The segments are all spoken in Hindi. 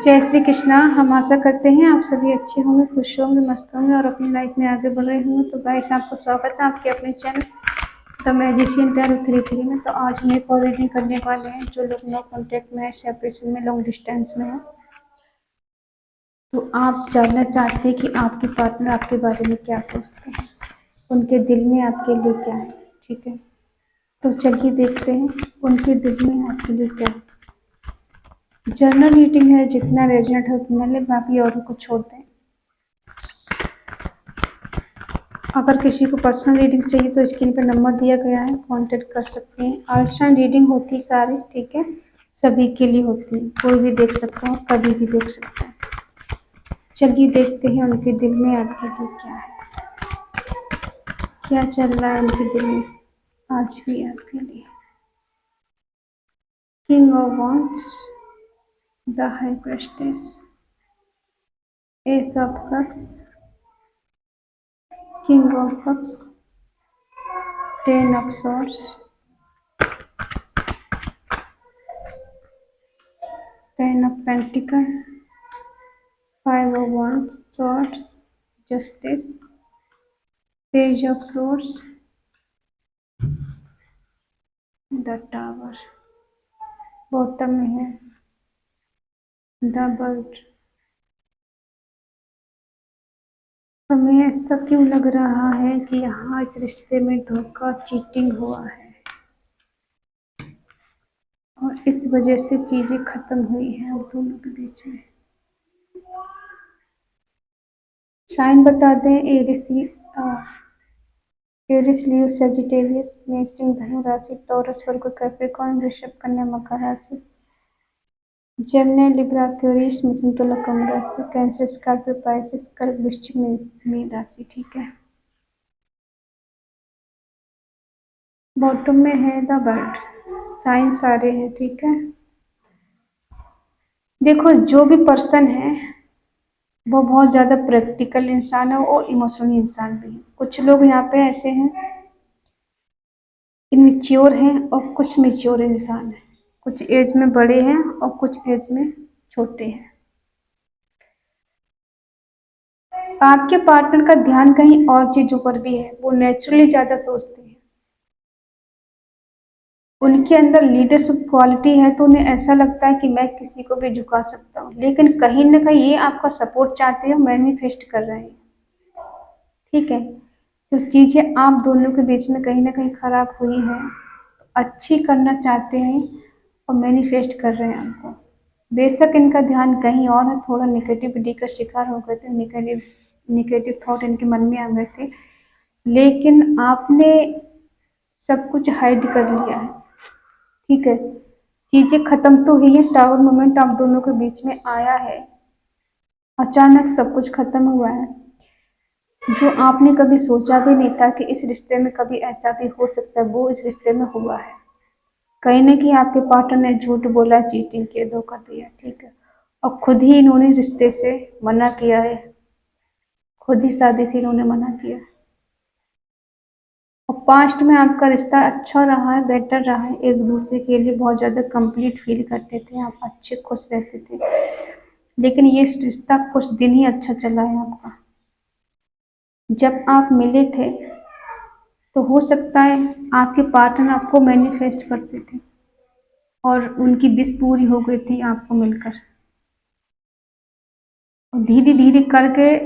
जय श्री कृष्णा। हम आशा करते हैं आप सभी अच्छे होंगे, खुश होंगे, मस्त होंगे और अपनी लाइफ में आगे बढ़ रहे होंगे। तो गाइस, आपको स्वागत है आपके अपने चैनल द मैजिशियन टैरो 33 में। तो आज हम एक और रीडिंग करने वाले हैं जो लोग नो कॉन्टेक्ट में है, सेपरेशन में, लॉन्ग डिस्टेंस में है। तो आप जानना चाहते हैं कि आपके पार्टनर आपके बारे में क्या सोचते हैं, उनके दिल में आपके लिए क्या है। ठीक है, तो चलिए देखते हैं उनके दिल में आपके लिए क्या है। जर्नल रीडिंग है, जितना रेजोनेट है उतना ले, बाकी औरों को छोड़ दें। अगर किसी को पर्सनल रीडिंग चाहिए तो स्क्रीन पर नंबर दिया गया है, कांटेक्ट कर सकते हैं। आउटसाइड रीडिंग होती है सारी, ठीक है, सभी के लिए होती है, कोई भी देख सकता है, कभी भी देख सकता है। चलिए देखते हैं उनके दिल में आपके लिए क्या है, क्या चल रहा है उनके दिल में आज भी आपके लिए। King of wands, the high प्रेस्टेस, S of cups, king of cups, 10 of swords, 10 of pentacle, 5 of wands, swords, justice, page of swords, the tower, bottom में है द बर्ड। हमें ऐसा क्यों लग रहा है कि यहाँ इस रिश्ते में धोखा, चीटिंग हुआ है और इस वजह से चीजें खत्म हुई हैं उन दोनों के बीच में। साइन बता दें, एरिस, लियो, सेजिटेरियस, मेष, धनु राशि, टॉरस, वर्गो, कैप्रिकॉर्न, वृषभ, कन्या, मकर राशि, जेमिनी, लिब्रा, एक्वेरियस, मिथुन, तुला, कुंभ राशि, कैंसर, स्कॉर्पियो, पाइसेस, कर्क, वृश्चिक, मीन राशि। ठीक है, बॉटम में है द बर्ड, साइन सारे हैं। ठीक है, देखो जो भी पर्सन है वो बहुत ज़्यादा प्रैक्टिकल इंसान है और इमोशनल इंसान भी है। कुछ लोग यहाँ पे ऐसे हैं, इमेच्योर हैं और कुछ मेच्योर इंसान है, कुछ एज में बड़े हैं और कुछ एज में छोटे हैं। आपके पार्टनर का ध्यान कहीं और चीजों पर भी है, वो नेचुरली ज़्यादा सोचते हैं, उनके अंदर लीडरशिप क्वालिटी है, तो उन्हें ऐसा लगता है कि मैं किसी को भी झुका सकता हूँ, लेकिन कहीं ना कहीं ये आपका सपोर्ट चाहते हैं, मैनिफेस्ट कर रहे हैं। ठीक है, जो चीज़ें आप दोनों के बीच में कहीं ना कहीं खराब हुई है, अच्छी करना चाहते हैं और मैनिफेस्ट कर रहे हैं आपको। बेशक इनका ध्यान कहीं और है, थोड़ा निगेटिविटी का शिकार हो गए थे, निगेटिव थॉट इनके मन में आ गए थे, लेकिन आपने सब कुछ हाइड कर लिया है। ठीक है, चीजें खत्म तो हुई है, टावर मोमेंट आप दोनों के बीच में आया है, अचानक सब कुछ खत्म हुआ है। जो आपने कभी सोचा भी नहीं था कि इस रिश्ते में कभी ऐसा भी हो सकता है, वो इस रिश्ते में हुआ है। कहीं ना कहीं आपके पार्टनर ने झूठ बोला, चीटिंग किया, धोखा दिया। ठीक है, और खुद ही इन्होंने रिश्ते से मना किया है, खुद ही शादी से इन्होंने मना किया। और पास्ट में आपका रिश्ता अच्छा रहा है, बेटर रहा है, एक दूसरे के लिए बहुत ज़्यादा कंप्लीट फील करते थे, आप अच्छे खुश रहते थे, लेकिन ये रिश्ता कुछ दिन ही अच्छा चला है आपका। जब आप मिले थे तो हो सकता है आपके पार्टनर आपको मैनिफेस्ट करते थे और उनकी विश पूरी हो गई थी आपको मिलकर, और धीरे धीरे करके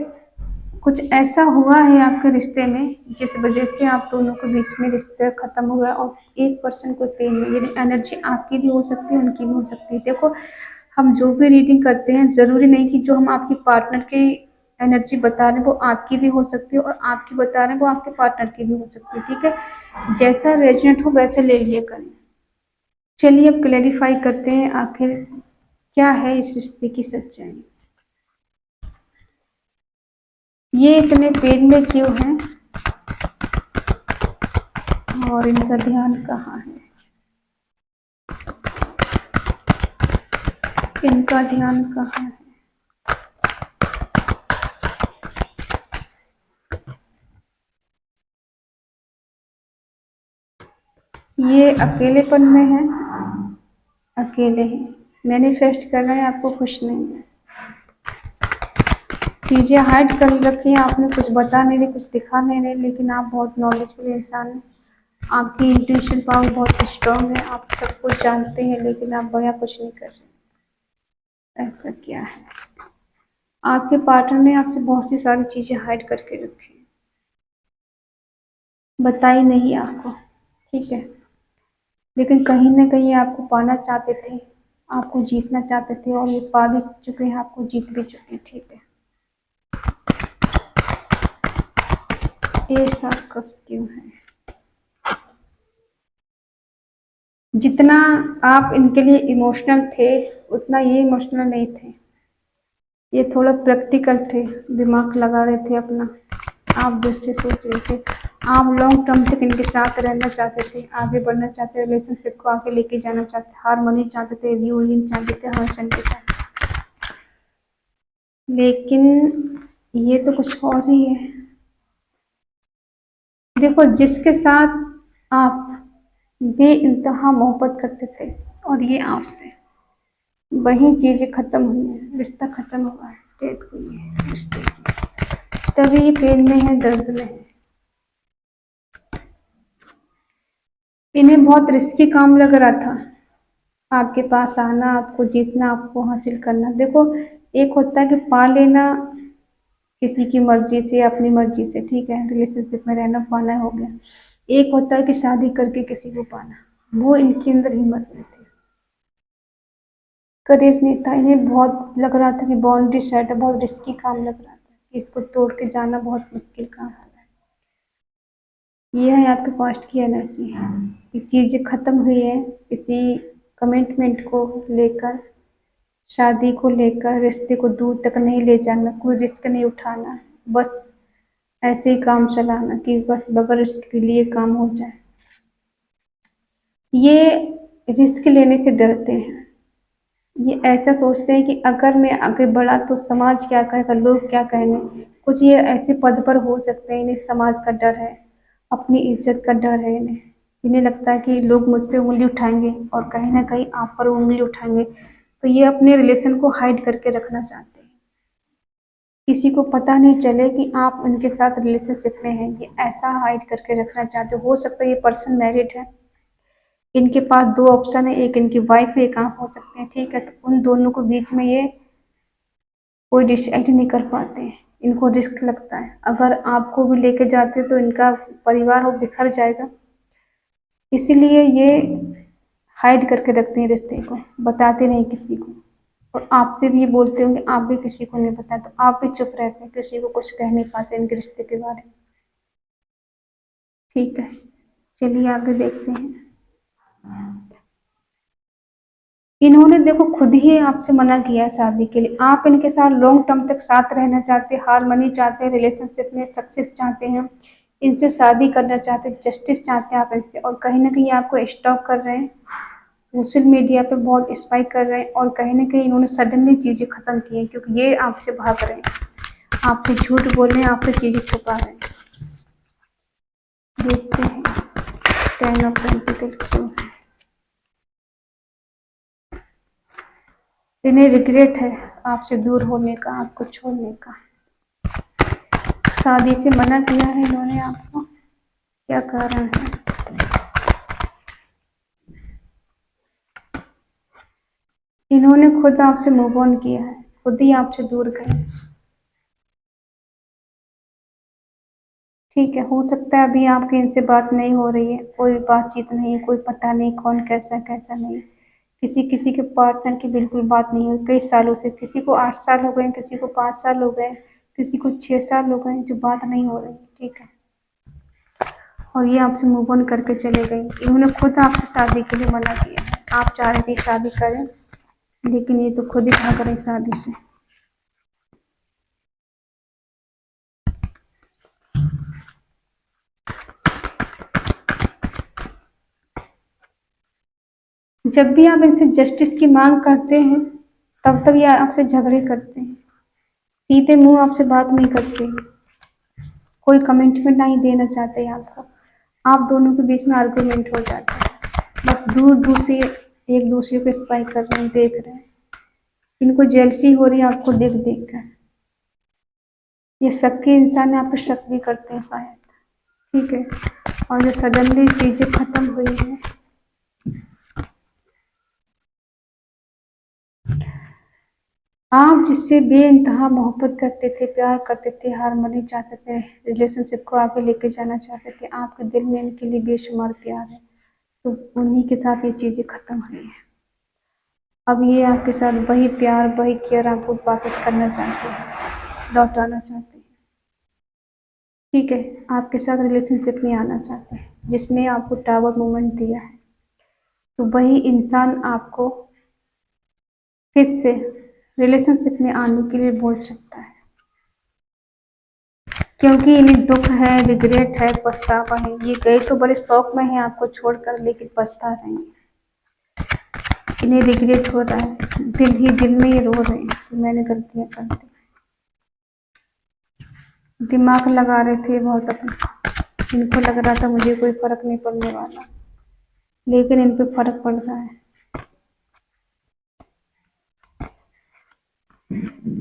कुछ ऐसा हुआ है आपके रिश्ते में जिस वजह से आप दोनों के बीच में रिश्ता खत्म हुआ और एक पर्सन को पेन में, यानी एनर्जी आपकी भी हो सकती है, उनकी भी हो सकती है। देखो, हम जो भी रीडिंग करते हैं, ज़रूरी नहीं कि जो हम आपके पार्टनर की एनर्जी बता रहे हैं वो आपकी भी हो सकती है और आपकी बता रहे हैं वो आपके पार्टनर की भी हो सकती है। ठीक है, जैसा रेजोनेट हो वैसे ले लिया करें। चलिए अब क्लैरिफाई करते हैं आखिर क्या है इस रिश्ते की सच्चाई। ये इतने पेन में क्यों हैं और इनका ध्यान कहाँ है, इनका ध्यान कहाँ है। ये अकेलेपन में है, अकेले हैं, मैनिफेस्ट कर रहे हैं, आपको खुश नहीं है। चीज़ें हाइड कर रखी हैं आपने, कुछ बता नहीं रहे, कुछ दिखा नहीं रहे, लेकिन आप बहुत नॉलेजफुल इंसान हैं। आपकी इंट्यूशन पावर बहुत स्ट्रांग है, आप सब कुछ जानते हैं, लेकिन आप बया कुछ नहीं कर रहे। ऐसा क्या है? आपके पार्टनर ने आपसे बहुत सी सारी चीज़ें हाइड करके रखी हैं, बताई नहीं आपको, ठीक है। लेकिन कहीं ना कहीं आपको पाना चाहते थे, आपको जीतना चाहते थे, और ये पा भी चुके हैं, आपको जीत भी चुके हैं, ठीक है। ये सब कब्ज क्यों है? जितना आप इनके लिए इमोशनल थे, उतना ये इमोशनल नहीं थे। ये थोड़ा प्रैक्टिकल थे, दिमाग लगा रहे थे अपना, आप जिससे सोच रहे थे। आप लॉन्ग टर्म तक इनके साथ रहना चाहते थे, आगे बढ़ना चाहते, रिलेशनशिप को आगे लेके जाना चाहते, हारमोनी चाहते थे, रियूनियन चाहते थे हर्षण के साथ। लेकिन ये तो कुछ और ही है। देखो, जिसके साथ आप बेइंतहा मोहब्बत करते थे और ये आपसे, वही चीजें खत्म हुई है, रिश्ता खत्म हुआ है, डेथ हुई है रिश्ते की, तभी ये पेन में है, दर्द में है। इन्हें बहुत रिस्की काम लग रहा था, आपके पास आना, आपको जीतना, आपको हासिल करना। देखो, एक होता है कि पा लेना किसी की मर्जी से, अपनी मर्जी से, ठीक है, रिलेशनशिप में रहना, पाना हो गया। एक होता है कि शादी करके किसी को पाना, वो इनके अंदर हिम्मत नहीं थी, करेज नहीं था। इन्हें बहुत लग रहा था कि बाउंड्री सेट है, बहुत रिस्की काम लग रहा था कि इसको तोड़ के जाना बहुत मुश्किल काम है। ये है आपके पास्ट की एनर्जी, ये चीज़ें खत्म हुई है किसी कमिटमेंट को लेकर, शादी को लेकर, रिश्ते को दूर तक नहीं ले जाना, कोई रिस्क नहीं उठाना, बस ऐसे ही काम चलाना कि बस बगैर रिस्क के लिए काम हो जाए। ये रिस्क लेने से डरते हैं, ये ऐसा सोचते हैं कि अगर मैं आगे बढ़ा तो समाज क्या कहेगा, लोग क्या कहेंगे। कुछ ये ऐसे पद पर हो सकते हैं, इन्हें समाज का डर है, अपनी इज्जत का डर है। इन्हें लगता है कि लोग मुझ पे उंगली उठाएंगे और कहीं ना कहीं आप पर उंगली उठाएंगे, तो ये अपने रिलेशन को हाइड करके रखना चाहते हैं, किसी को पता नहीं चले कि आप उनके साथ रिलेशनशिप में हैं। ये ऐसा हाइड करके रखना चाहते हो सकता है ये पर्सन मैरिड है, इनके पास दो ऑप्शन है, एक इनकी वाइफ है, एक आप हो सकते हैं, ठीक है। तो उन दोनों को बीच में ये कोई डिसाइड नहीं कर पाते हैं, इनको रिस्क लगता है, अगर आपको भी लेके जाते तो इनका परिवार वो बिखर जाएगा, इसीलिए ये हाइड करके रखते हैं रिश्ते को, बताते नहीं किसी को। और आपसे भी ये बोलते होंगे, आप भी किसी को नहीं बताते, तो आप भी चुप रहते हैं, किसी को कुछ कह नहीं पाते इनके रिश्ते के बारे में, ठीक है। चलिए आगे देखते हैं। इन्होंने देखो खुद ही आपसे मना किया है शादी के लिए, आप इनके साथ लॉन्ग टर्म तक साथ रहना चाहते हैं, हारमनी चाहते हैं, रिलेशनशिप में सक्सेस चाहते हैं, इनसे शादी करना चाहते हैं, जस्टिस चाहते हैं आप इनसे, और कहीं ना कहीं आपको स्टॉक कर रहे हैं, सोशल मीडिया पे बहुत स्पाइक कर रहे हैं, और कहीं ना कहीं इन्होंने सडनली चीज़ें खत्म की हैं, क्योंकि ये आपसे भाग रहे हैं, आपसे झूठ बोल रहे हैं, आपसे चीज़ें छुपा रहे हैं। देखते हैं 10 ऑफ पेंटिकल क्यों है। इन्हें रिग्रेट है आपसे दूर होने का, आपको छोड़ने का, शादी से मना किया है इन्होंने आपको, क्या कारण है? इन्होंने खुद आपसे मूव ऑन किया है, खुद ही आपसे दूर गए, ठीक है। हो सकता है अभी आपकी इनसे बात नहीं हो रही है, कोई बातचीत नहीं है, कोई पता नहीं कौन कैसा कैसा नहीं, किसी किसी के पार्टनर की बिल्कुल बात नहीं हुई कई सालों से, किसी को 8 साल हो गए, किसी को 5 साल हो गए, किसी को 6 साल हो गए, जो बात नहीं हो रही, ठीक है। और ये आपसे मूव ऑन करके चले गए, इन्होंने खुद आपसे शादी के लिए मना किया है, आप चाह रहे थे शादी करें, लेकिन ये तो खुद ही भाग रहे शादी से। जब भी आप इनसे जस्टिस की मांग करते हैं, तब तक ये आपसे झगड़े करते हैं, सीधे मुंह आपसे बात नहीं करते, कोई कमिटमेंट नहीं देना चाहते आपको, आप दोनों के बीच में आर्गुमेंट हो जाता है, बस दूर दूर से एक दूसरे को स्पाई कर रहे हैं, देख रहे हैं। इनको जेलसी हो रही है आपको देख देख कर। ये शक के इंसान है, आप पे शक भी करते हैं शायद, ठीक है। और जो सडनली चीजें खत्म हुई हैं, आप जिससे बेइंतहा मोहब्बत करते थे, प्यार करते थे, हारमोनी चाहते थे, रिलेशनशिप को आगे लेके जाना चाहते थे, आपके दिल में इनके लिए बेशुमार प्यार है, तो उन्हीं के साथ ये चीजें खत्म हुई हैं। अब ये आपके साथ वही प्यार, वही केयर आपको वापस करना चाहते हैं, लौटाना चाहते हैं, ठीक है। आपके साथ रिलेशनशिप में आना चाहते हैं, जिसने आपको टावर मोमेंट दिया है, तो वही इंसान आपको फिर से रिलेशनशिप में आने के लिए बोल सकता है, क्योंकि इन्हें दुख है, रिग्रेट है, पछतावा है। ये गए तो बड़े शौक में है आपको छोड़कर, लेकिन पछता रहे हैं। इन्हें रिग्रेट हो रहा है, दिल ही दिल में ये रो रहे हैं कि मैंने गलतियां कर दी। दिमाग लगा रहे थे बहुत अपना, इनको लग रहा था मुझे कोई फर्क नहीं पड़ने वाला, लेकिन इन पे फर्क पड़ रहा है।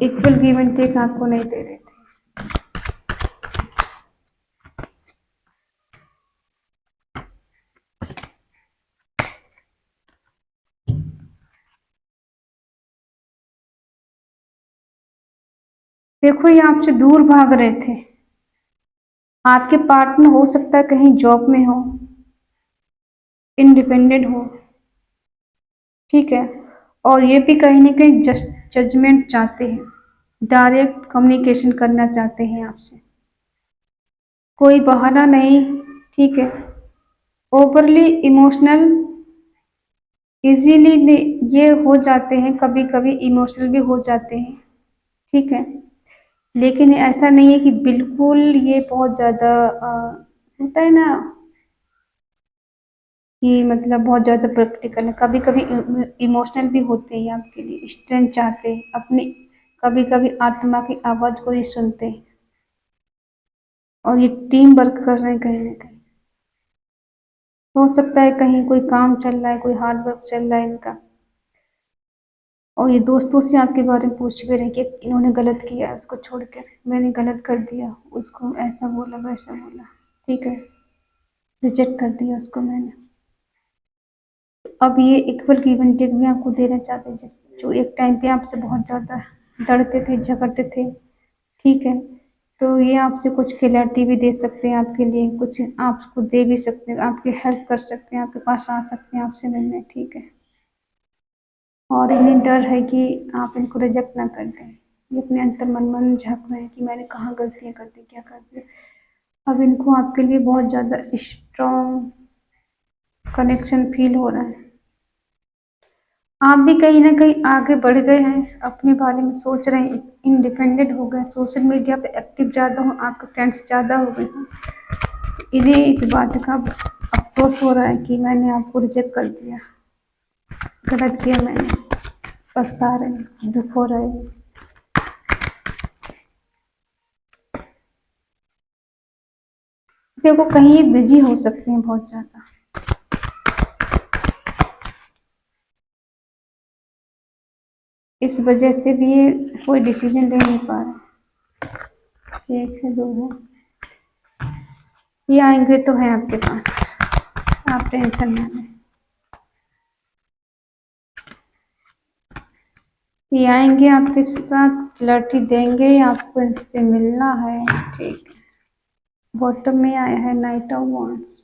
इक्वल गिव एंड टेक आपको नहीं दे रहे थे। देखो, ये आपसे दूर भाग रहे थे। आपके पार्टनर हो सकता है कहीं जॉब में हो, इंडिपेंडेंट हो, ठीक है। और ये भी कहीं ना कहीं जजमेंट चाहते हैं, डायरेक्ट कम्युनिकेशन करना चाहते हैं आपसे, कोई बहाना नहीं, ठीक है। ओवरली इमोशनल इजीली ये हो जाते हैं, कभी कभी इमोशनल भी हो जाते हैं, ठीक है। लेकिन ऐसा नहीं है कि बिल्कुल ये बहुत ज़्यादा होता है ना कि मतलब बहुत ज़्यादा प्रैक्टिकल है, कभी कभी इमोशनल भी होते हैं आपके लिए, स्ट्रेंथ चाहते हैं अपनी, कभी कभी आत्मा की आवाज़ को ही सुनते हैं। और ये टीम वर्क कर रहे हैं कहीं ना कहीं, हो सकता है कहीं कोई काम चल रहा है, कोई हार्ड वर्क चल रहा है इनका, और ये दोस्तों से आपके बारे में पूछ भी रहे कि इन्होंने गलत किया, उसको छोड़कर मैंने गलत कर दिया, उसको ऐसा बोला वैसा बोला, ठीक है, रिजेक्ट कर दिया उसको मैंने। अब ये इक्वल गिव एंड टेक भी आपको देना चाहते हैं, जिस जो एक टाइम पे आपसे बहुत ज़्यादा लड़ते थे, झगड़ते थे, ठीक है। तो ये आपसे कुछ क्लैरिटी भी दे सकते हैं आपके लिए, कुछ आपको दे भी सकते हैं, आपकी हेल्प कर सकते हैं, आपके पास आ सकते हैं आपसे मिलने, ठीक है। और इन्हें डर है कि आप इनको रिजेक्ट ना कर दें। ये अपने अंतर मन मन झाँक रहे हैं कि मैंने कहाँ गलतियाँ कर दी, क्या कर दी। अब इनको आपके लिए बहुत ज़्यादा स्ट्रॉन्ग कनेक्शन फील हो रहा है। आप भी कहीं ना कहीं आगे बढ़ गए हैं, अपने बारे में सोच रहे हैं, इंडिपेंडेंट हो गए, सोशल मीडिया पे एक्टिव ज़्यादा हो, आपके फ्रेंड्स ज़्यादा हो गए हैं। इन्हें इस बात का अफसोस हो रहा है कि मैंने आपको रिजेक्ट कर दिया, गलत किया मैंने, पछता रहे हैं, दुख हो रहा है। देखो, कहीं बिजी हो सकते हैं बहुत ज़्यादा, इस वजह से भी ये कोई डिसीजन ले नहीं पा रहे। एक है, दो है, ये आएंगे तो है आपके पास, आप टेंशन ना लें। ये आएंगे आपके साथ, क्लैरिटी देंगे, आपको इनसे मिलना है, ठीक है। बॉटम में आया है नाइट ऑफ वांड्स।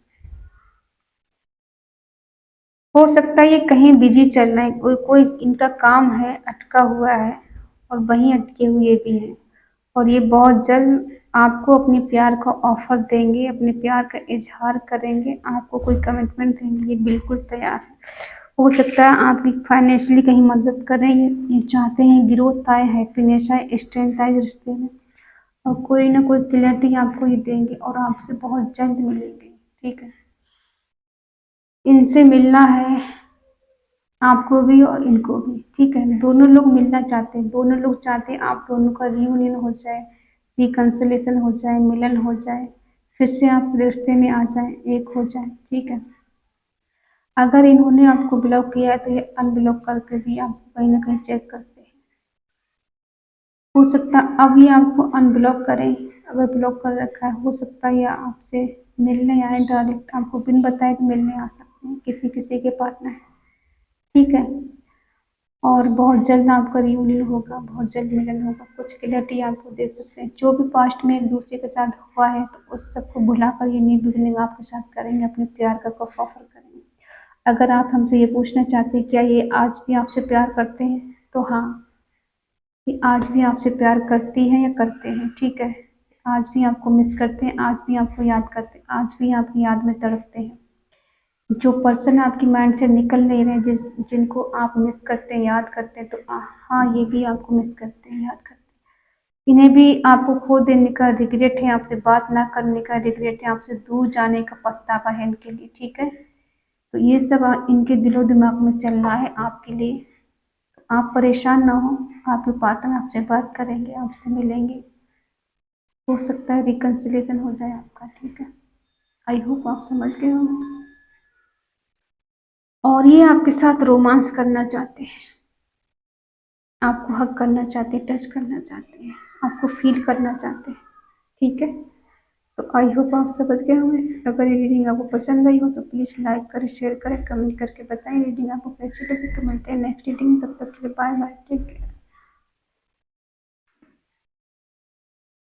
हो सकता है ये कहीं बिजी चल रहे हैं, कोई कोई इनका काम है अटका हुआ है, और वहीं अटके हुए भी हैं, और ये बहुत जल्द आपको अपने प्यार का ऑफर देंगे, अपने प्यार का इजहार करेंगे, आपको कोई कमिटमेंट देंगे, ये बिल्कुल तैयार है। हो सकता है आपकी फाइनेंशियली कहीं मदद करें, ये चाहते हैं ग्रोथ आए, हैप्पीनेस आए, स्ट्रेंथ आए रिश्ते में, और कोई ना कोई क्लैरिटी आपको ये देंगे, और आपसे बहुत जल्द मिलेंगे, ठीक है। इनसे मिलना है आपको भी और इनको भी, ठीक है। दोनों लोग मिलना चाहते हैं, दोनों लोग चाहते हैं आप दोनों का रियूनियन हो जाए, रिकन्सिलेशन हो जाए, मिलन हो जाए, फिर से आप रिश्ते में आ जाए, एक हो जाए, ठीक है। अगर इन्होंने आपको ब्लॉक किया है तो ये अनब्लॉक करके भी आपको कहीं ना कहीं चेक करते हैं। हो सकता है अब ये आपको अनब्लॉक करें, अगर ब्लॉक कर रखा है हो सकता है या आपसे मिलने आए डायरेक्ट, आपको बिन बताए कि मिलने आ सकते हैं किसी किसी के पार्टनर। ठीक है, और बहुत जल्द आपका रियूनियन होगा, बहुत जल्द मिलन होगा, कुछ क्लियरिटी आपको दे सकते हैं। जो भी पास्ट में एक दूसरे के साथ हुआ है तो उस सबको भुलाकर ये न्यू बिगिनिंग आपके साथ करेंगे, अपने प्यार का कप ऑफर करेंगे। अगर आप हमसे ये पूछना चाहते हैं क्या ये आज भी आपसे प्यार करते हैं, तो हाँ, ये आज भी आपसे प्यार करती है या करते हैं। ठीक है, आज भी आपको मिस करते हैं, आज भी आपको याद करते हैं, आज भी आपकी याद में तड़पते हैं। जो पर्सन आपकी माइंड से निकल नहीं रहे, जिनको आप मिस करते हैं, याद करते हैं, तो हाँ, ये भी आपको मिस करते हैं, याद करते हैं। इन्हें भी आपको खो देने का रिग्रेट है, आपसे बात ना करने का रिग्रेट है, आपसे दूर जाने का पछतावा है इनके लिए। ठीक है, तो ये सब इनके दिलो दिमाग में चल रहा है आपके लिए। तो आप परेशान ना हो, आपके पार्टनर आपसे बात करेंगे, आपसे मिलेंगे, हो सकता है रिकन्सिलेशन हो जाए आपका। ठीक है, आई होप आप समझ गए होंगे। और ये आपके साथ रोमांस करना चाहते हैं, आपको हग करना चाहते हैं, टच करना चाहते हैं, आपको फील करना चाहते हैं। ठीक है, तो आई होप आप समझ गए होंगे। अगर ये रीडिंग आपको पसंद आई हो तो प्लीज़ लाइक करें, शेयर करें, कमेंट करके बताएं रीडिंग आपको कैसी लगी। तो मिलते हैं नेक्स्ट रीडिंग, तब तक के लिए बाय बाय, टेक केयर।